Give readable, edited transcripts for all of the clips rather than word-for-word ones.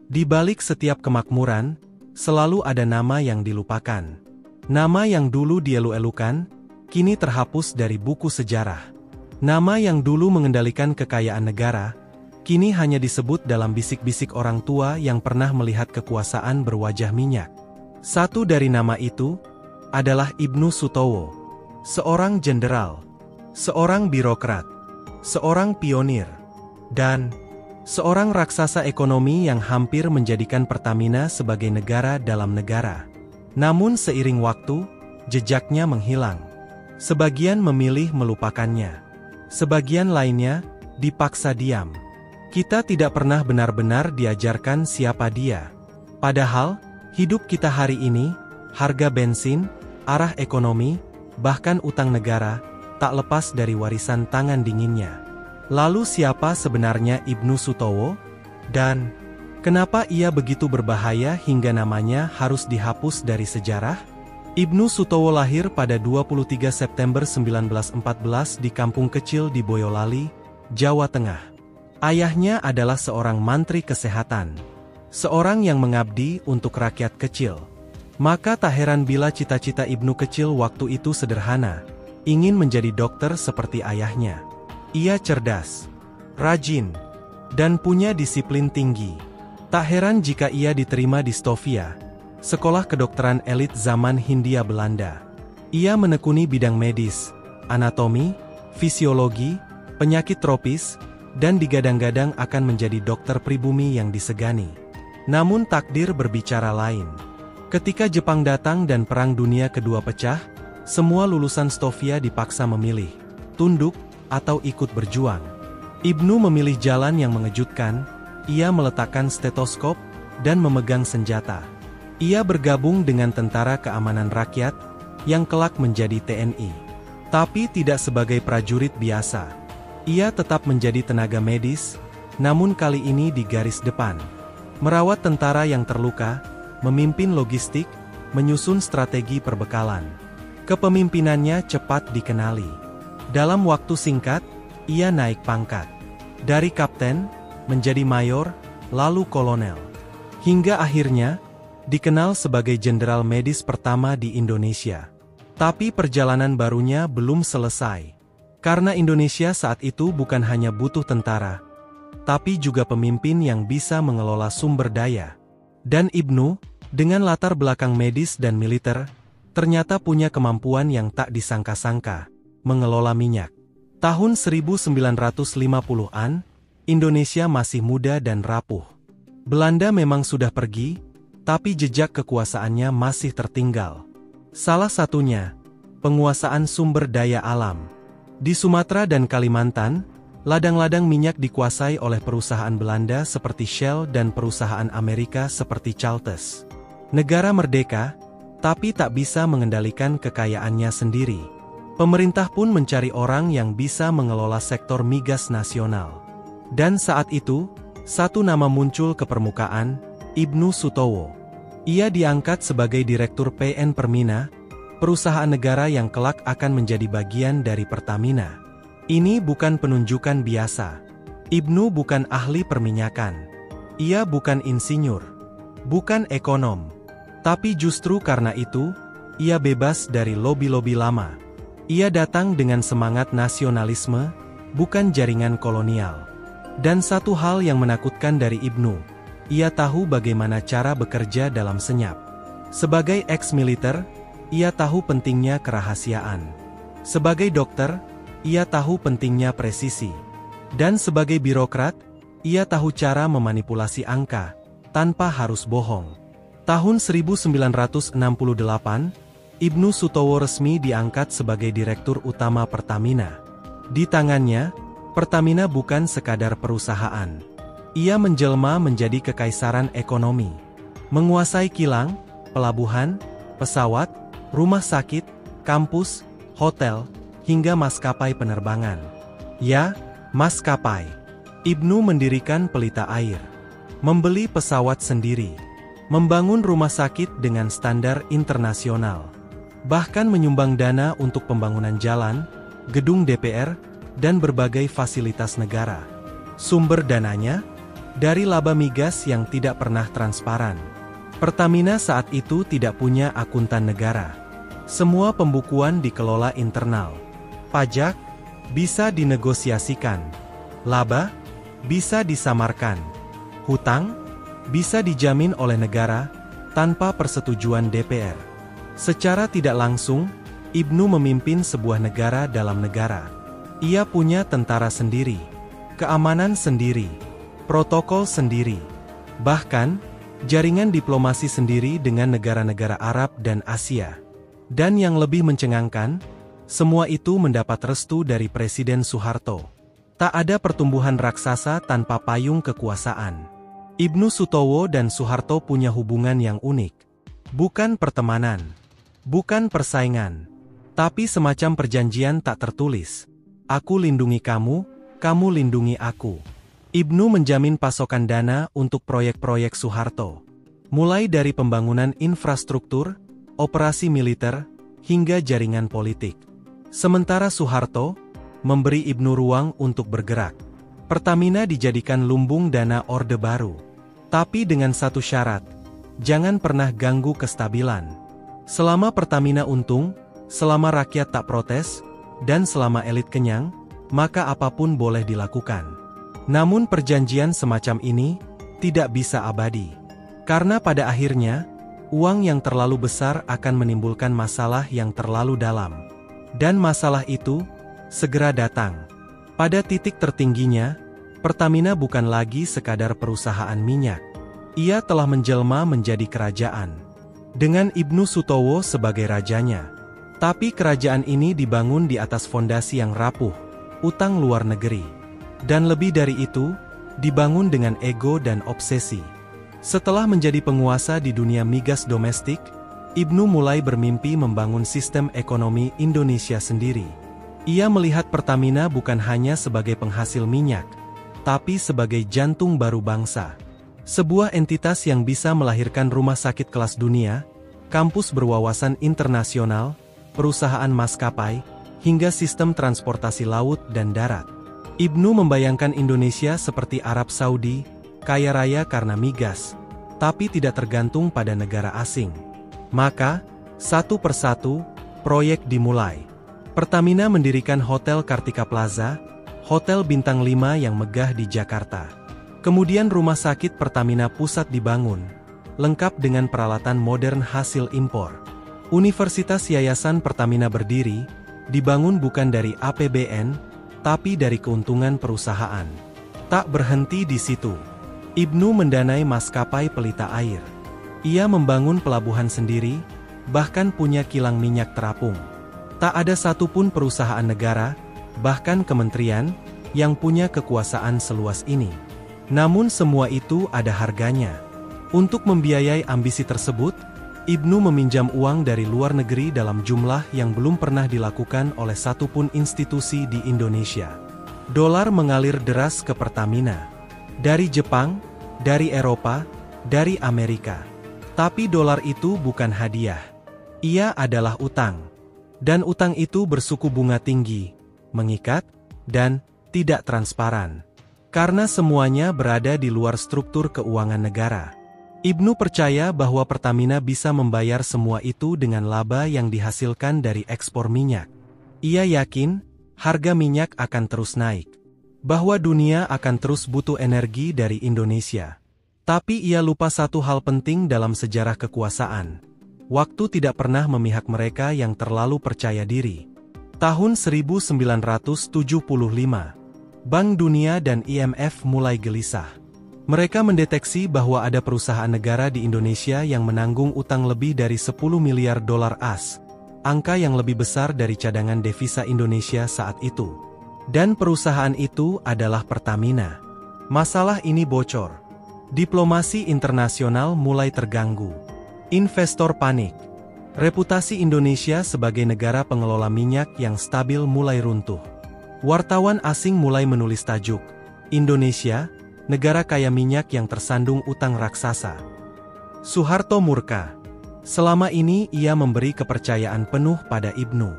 Di balik setiap kemakmuran, selalu ada nama yang dilupakan. Nama yang dulu dielu-elukan, kini terhapus dari buku sejarah. Nama yang dulu mengendalikan kekayaan negara, kini hanya disebut dalam bisik-bisik orang tua yang pernah melihat kekuasaan berwajah minyak. Satu dari nama itu adalah Ibnu Sutowo, seorang jenderal, seorang birokrat, seorang pionir, dan seorang raksasa ekonomi yang hampir menjadikan Pertamina sebagai negara dalam negara. Namun seiring waktu, jejaknya menghilang. Sebagian memilih melupakannya. Sebagian lainnya dipaksa diam. Kita tidak pernah benar-benar diajarkan siapa dia. Padahal, hidup kita hari ini, harga bensin, arah ekonomi, bahkan utang negara, tak lepas dari warisan tangan dinginnya. Lalu siapa sebenarnya Ibnu Sutowo? Dan kenapa ia begitu berbahaya hingga namanya harus dihapus dari sejarah? Ibnu Sutowo lahir pada 23 September 1914 di kampung kecil di Boyolali, Jawa Tengah. Ayahnya adalah seorang mantri kesehatan, seorang yang mengabdi untuk rakyat kecil. Maka tak heran bila cita-cita Ibnu kecil waktu itu sederhana, ingin menjadi dokter seperti ayahnya. Ia cerdas, rajin, dan punya disiplin tinggi. Tak heran jika ia diterima di Stovia, sekolah kedokteran elit zaman Hindia Belanda. Ia menekuni bidang medis, anatomi, fisiologi, penyakit tropis, dan digadang-gadang akan menjadi dokter pribumi yang disegani. Namun takdir berbicara lain. Ketika Jepang datang dan Perang Dunia Kedua pecah, semua lulusan Stovia dipaksa memilih, tunduk, atau ikut berjuang. Ibnu memilih jalan yang mengejutkan. Ia meletakkan stetoskop dan memegang senjata. Ia bergabung dengan Tentara Keamanan Rakyat yang kelak menjadi TNI. Tapi tidak sebagai prajurit biasa. Ia tetap menjadi tenaga medis, namun kali ini di garis depan. Merawat tentara yang terluka, memimpin logistik, menyusun strategi perbekalan. Kepemimpinannya cepat dikenali. Dalam waktu singkat, ia naik pangkat. Dari kapten, menjadi mayor, lalu kolonel. Hingga akhirnya, dikenal sebagai jenderal medis pertama di Indonesia. Tapi perjalanan barunya belum selesai. Karena Indonesia saat itu bukan hanya butuh tentara, tapi juga pemimpin yang bisa mengelola sumber daya. Dan Ibnu, dengan latar belakang medis dan militer, ternyata punya kemampuan yang tak disangka-sangka. Mengelola minyak. Tahun 1950-an, Indonesia masih muda dan rapuh. Belanda memang sudah pergi, tapi jejak kekuasaannya masih tertinggal. Salah satunya, penguasaan sumber daya alam. Di Sumatera dan Kalimantan, ladang-ladang minyak dikuasai oleh perusahaan Belanda seperti Shell dan perusahaan Amerika seperti Chalters. Negara merdeka, tapi tak bisa mengendalikan kekayaannya sendiri. Pemerintah pun mencari orang yang bisa mengelola sektor migas nasional. Dan saat itu, satu nama muncul ke permukaan, Ibnu Sutowo. Ia diangkat sebagai Direktur PN Permina, perusahaan negara yang kelak akan menjadi bagian dari Pertamina. Ini bukan penunjukan biasa. Ibnu bukan ahli perminyakan. Ia bukan insinyur. Bukan ekonom. Tapi justru karena itu, ia bebas dari lobi-lobi lama. Ia datang dengan semangat nasionalisme, bukan jaringan kolonial. Dan satu hal yang menakutkan dari Ibnu, ia tahu bagaimana cara bekerja dalam senyap. Sebagai ex-militer, ia tahu pentingnya kerahasiaan. Sebagai dokter, ia tahu pentingnya presisi. Dan sebagai birokrat, ia tahu cara memanipulasi angka, tanpa harus bohong. Tahun 1968, Ibnu Sutowo resmi diangkat sebagai Direktur Utama Pertamina. Di tangannya, Pertamina bukan sekadar perusahaan. Ia menjelma menjadi kekaisaran ekonomi. Menguasai kilang, pelabuhan, pesawat, rumah sakit, kampus, hotel, hingga maskapai penerbangan. Ya, maskapai. Ibnu mendirikan pelita air. Membeli pesawat sendiri. Membangun rumah sakit dengan standar internasional. Bahkan menyumbang dana untuk pembangunan jalan, gedung DPR, dan berbagai fasilitas negara. Sumber dananya Dari laba migas yang tidak pernah transparan. Pertamina saat itu tidak punya akuntan negara. Semua pembukuan dikelola internal. Pajak bisa dinegosiasikan. Laba bisa disamarkan. Hutang bisa dijamin oleh negara tanpa persetujuan DPR. Secara tidak langsung, Ibnu memimpin sebuah negara dalam negara. Ia punya tentara sendiri, keamanan sendiri, protokol sendiri, bahkan jaringan diplomasi sendiri dengan negara-negara Arab dan Asia. Dan yang lebih mencengangkan, semua itu mendapat restu dari Presiden Soeharto. Tak ada pertumbuhan raksasa tanpa payung kekuasaan. Ibnu Sutowo dan Soeharto punya hubungan yang unik. Bukan pertemanan, bukan persaingan, tapi semacam perjanjian tak tertulis. Aku lindungi kamu, kamu lindungi aku. Ibnu menjamin pasokan dana untuk proyek-proyek Soeharto. Mulai dari pembangunan infrastruktur, operasi militer, hingga jaringan politik. Sementara Soeharto memberi Ibnu ruang untuk bergerak. Pertamina dijadikan lumbung dana Orde Baru. Tapi dengan satu syarat, jangan pernah ganggu kestabilan. Selama Pertamina untung, selama rakyat tak protes, dan selama elit kenyang, maka apapun boleh dilakukan. Namun perjanjian semacam ini tidak bisa abadi. Karena pada akhirnya, uang yang terlalu besar akan menimbulkan masalah yang terlalu dalam. Dan masalah itu segera datang. Pada titik tertingginya, Pertamina bukan lagi sekadar perusahaan minyak. Ia telah menjelma menjadi kerajaan. Dengan Ibnu Sutowo sebagai rajanya. Tapi kerajaan ini dibangun di atas fondasi yang rapuh, utang luar negeri. Dan lebih dari itu, dibangun dengan ego dan obsesi. Setelah menjadi penguasa di dunia migas domestik, Ibnu mulai bermimpi membangun sistem ekonomi Indonesia sendiri. Ia melihat Pertamina bukan hanya sebagai penghasil minyak, tapi sebagai jantung baru bangsa. Sebuah entitas yang bisa melahirkan rumah sakit kelas dunia, kampus berwawasan internasional, perusahaan maskapai, hingga sistem transportasi laut dan darat. Ibnu membayangkan Indonesia seperti Arab Saudi, kaya raya karena migas, tapi tidak tergantung pada negara asing. Maka, satu persatu, proyek dimulai. Pertamina mendirikan Hotel Kartika Plaza, hotel bintang 5 yang megah di Jakarta. Kemudian rumah sakit Pertamina Pusat dibangun, lengkap dengan peralatan modern hasil impor. Universitas Yayasan Pertamina berdiri, dibangun bukan dari APBN, tapi dari keuntungan perusahaan. Tak berhenti di situ. Ibnu mendanai maskapai pelita air. Ia membangun pelabuhan sendiri, bahkan punya kilang minyak terapung. Tak ada satupun perusahaan negara, bahkan kementerian, yang punya kekuasaan seluas ini. Namun semua itu ada harganya. Untuk membiayai ambisi tersebut, Ibnu meminjam uang dari luar negeri dalam jumlah yang belum pernah dilakukan oleh satupun institusi di Indonesia. Dolar mengalir deras ke Pertamina. Dari Jepang, dari Eropa, dari Amerika. Tapi dolar itu bukan hadiah. Ia adalah utang. Dan utang itu bersuku bunga tinggi, mengikat, dan tidak transparan. Karena semuanya berada di luar struktur keuangan negara. Ibnu percaya bahwa Pertamina bisa membayar semua itu dengan laba yang dihasilkan dari ekspor minyak. Ia yakin, harga minyak akan terus naik. Bahwa dunia akan terus butuh energi dari Indonesia. Tapi ia lupa satu hal penting dalam sejarah kekuasaan. Waktu tidak pernah memihak mereka yang terlalu percaya diri. Tahun 1975, Bank Dunia dan IMF mulai gelisah. Mereka mendeteksi bahwa ada perusahaan negara di Indonesia yang menanggung utang lebih dari 10 miliar dolar AS, angka yang lebih besar dari cadangan devisa Indonesia saat itu. Dan perusahaan itu adalah Pertamina. Masalah ini bocor. Diplomasi internasional mulai terganggu. Investor panik. Reputasi Indonesia sebagai negara pengelola minyak yang stabil mulai runtuh. Wartawan asing mulai menulis tajuk, Indonesia, negara kaya minyak yang tersandung utang raksasa. Soeharto murka. Selama ini ia memberi kepercayaan penuh pada Ibnu.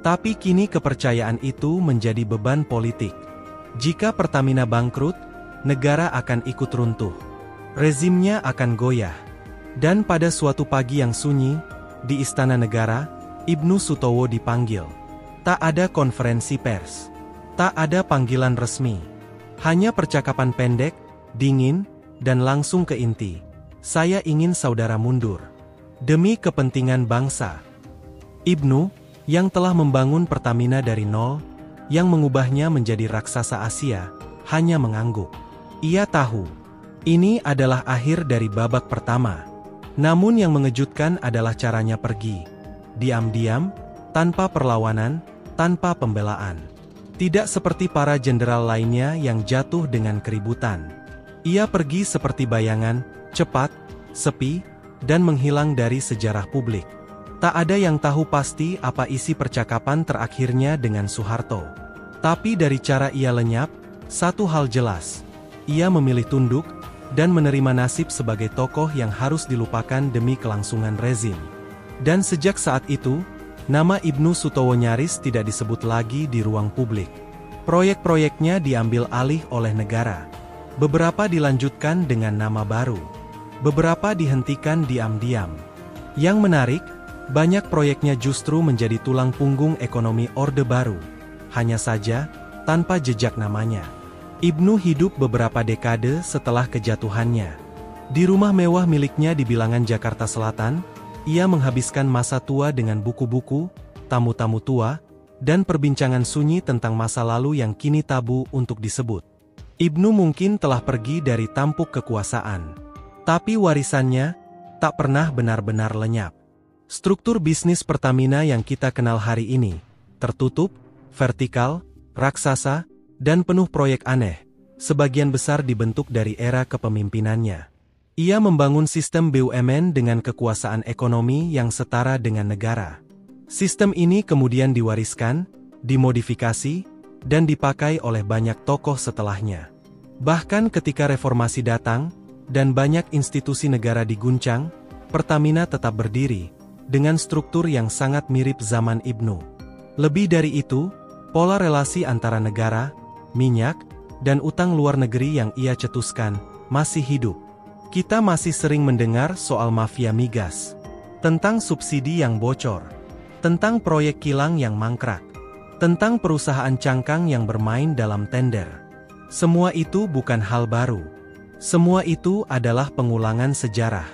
Tapi kini kepercayaan itu menjadi beban politik. Jika Pertamina bangkrut, negara akan ikut runtuh. Rezimnya akan goyah. Dan pada suatu pagi yang sunyi, di Istana Negara, Ibnu Sutowo dipanggil. Tak ada konferensi pers. Tak ada panggilan resmi. Hanya percakapan pendek, dingin, dan langsung ke inti. Saya ingin saudara mundur. Demi kepentingan bangsa. Ibnu, yang telah membangun Pertamina dari nol, yang mengubahnya menjadi raksasa Asia, hanya mengangguk. Ia tahu, ini adalah akhir dari babak pertama. Namun yang mengejutkan adalah caranya pergi. Diam-diam, tanpa perlawanan, tanpa pembelaan. Tidak seperti para jenderal lainnya yang jatuh dengan keributan. Ia pergi seperti bayangan, cepat, sepi, dan menghilang dari sejarah publik. Tak ada yang tahu pasti apa isi percakapan terakhirnya dengan Soeharto. Tapi dari cara ia lenyap, satu hal jelas. Ia memilih tunduk, dan menerima nasib sebagai tokoh yang harus dilupakan demi kelangsungan rezim. Dan sejak saat itu, nama Ibnu Sutowo nyaris tidak disebut lagi di ruang publik. Proyek-proyeknya diambil alih oleh negara. Beberapa dilanjutkan dengan nama baru. Beberapa dihentikan diam-diam. Yang menarik, banyak proyeknya justru menjadi tulang punggung ekonomi Orde Baru. Hanya saja, tanpa jejak namanya. Ibnu hidup beberapa dekade setelah kejatuhannya. Di rumah mewah miliknya di bilangan Jakarta Selatan, ia menghabiskan masa tua dengan buku-buku, tamu-tamu tua, dan perbincangan sunyi tentang masa lalu yang kini tabu untuk disebut. Ibnu mungkin telah pergi dari tampuk kekuasaan. Tapi warisannya tak pernah benar-benar lenyap. Struktur bisnis Pertamina yang kita kenal hari ini, tertutup, vertikal, raksasa, dan penuh proyek aneh, sebagian besar dibentuk dari era kepemimpinannya. Ia membangun sistem BUMN dengan kekuasaan ekonomi yang setara dengan negara. Sistem ini kemudian diwariskan, dimodifikasi, dan dipakai oleh banyak tokoh setelahnya. Bahkan ketika reformasi datang, dan banyak institusi negara diguncang, Pertamina tetap berdiri, dengan struktur yang sangat mirip zaman Ibnu. Lebih dari itu, pola relasi antara negara, minyak, dan utang luar negeri yang ia cetuskan, masih hidup. Kita masih sering mendengar soal mafia migas, tentang subsidi yang bocor, tentang proyek kilang yang mangkrak, tentang perusahaan cangkang yang bermain dalam tender. Semua itu bukan hal baru. Semua itu adalah pengulangan sejarah.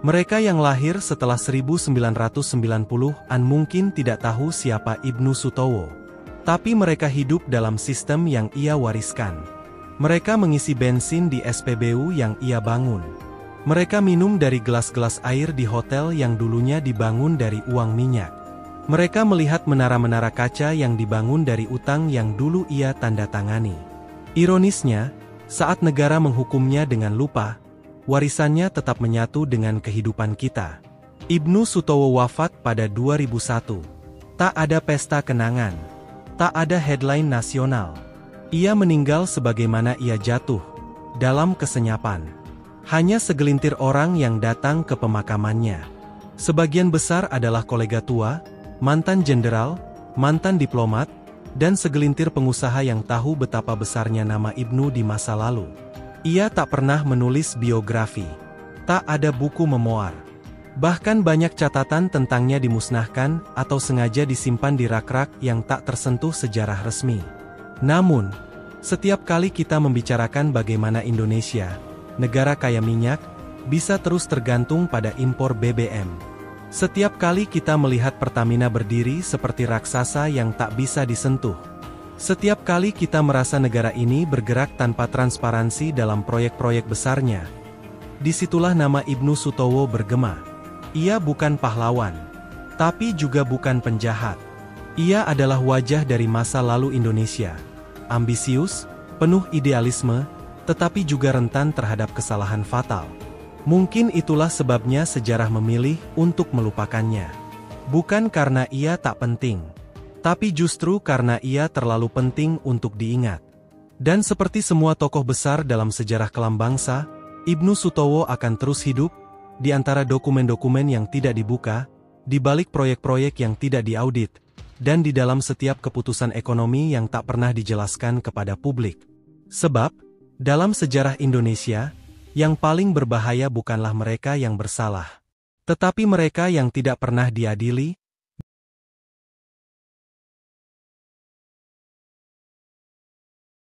Mereka yang lahir setelah 1990-an mungkin tidak tahu siapa Ibnu Sutowo. Tapi mereka hidup dalam sistem yang ia wariskan. Mereka mengisi bensin di SPBU yang ia bangun. Mereka minum dari gelas-gelas air di hotel yang dulunya dibangun dari uang minyak. Mereka melihat menara-menara kaca yang dibangun dari utang yang dulu ia tanda tangani. Ironisnya, saat negara menghukumnya dengan lupa, warisannya tetap menyatu dengan kehidupan kita. Ibnu Sutowo wafat pada 2001. Tak ada pesta kenangan. Tak ada headline nasional. Ia meninggal sebagaimana ia jatuh, dalam kesenyapan. Hanya segelintir orang yang datang ke pemakamannya. Sebagian besar adalah kolega tua, mantan jenderal, mantan diplomat, dan segelintir pengusaha yang tahu betapa besarnya nama Ibnu di masa lalu. Ia tak pernah menulis biografi. Tak ada buku memoar. Bahkan banyak catatan tentangnya dimusnahkan atau sengaja disimpan di rak-rak yang tak tersentuh sejarah resmi. Namun, setiap kali kita membicarakan bagaimana Indonesia, negara kaya minyak, bisa terus tergantung pada impor BBM. Setiap kali kita melihat Pertamina berdiri seperti raksasa yang tak bisa disentuh. Setiap kali kita merasa negara ini bergerak tanpa transparansi dalam proyek-proyek besarnya, disitulah nama Ibnu Sutowo bergema. Ia bukan pahlawan, tapi juga bukan penjahat. Ia adalah wajah dari masa lalu Indonesia. Ambisius, penuh idealisme, tetapi juga rentan terhadap kesalahan fatal. Mungkin itulah sebabnya sejarah memilih untuk melupakannya. Bukan karena ia tak penting, tapi justru karena ia terlalu penting untuk diingat. Dan seperti semua tokoh besar dalam sejarah kelam bangsa, Ibnu Sutowo akan terus hidup di antara dokumen-dokumen yang tidak dibuka, di balik proyek-proyek yang tidak diaudit, dan di dalam setiap keputusan ekonomi yang tak pernah dijelaskan kepada publik. Sebab, Dalam sejarah Indonesia, yang paling berbahaya bukanlah mereka yang bersalah, tetapi mereka yang tidak pernah diadili,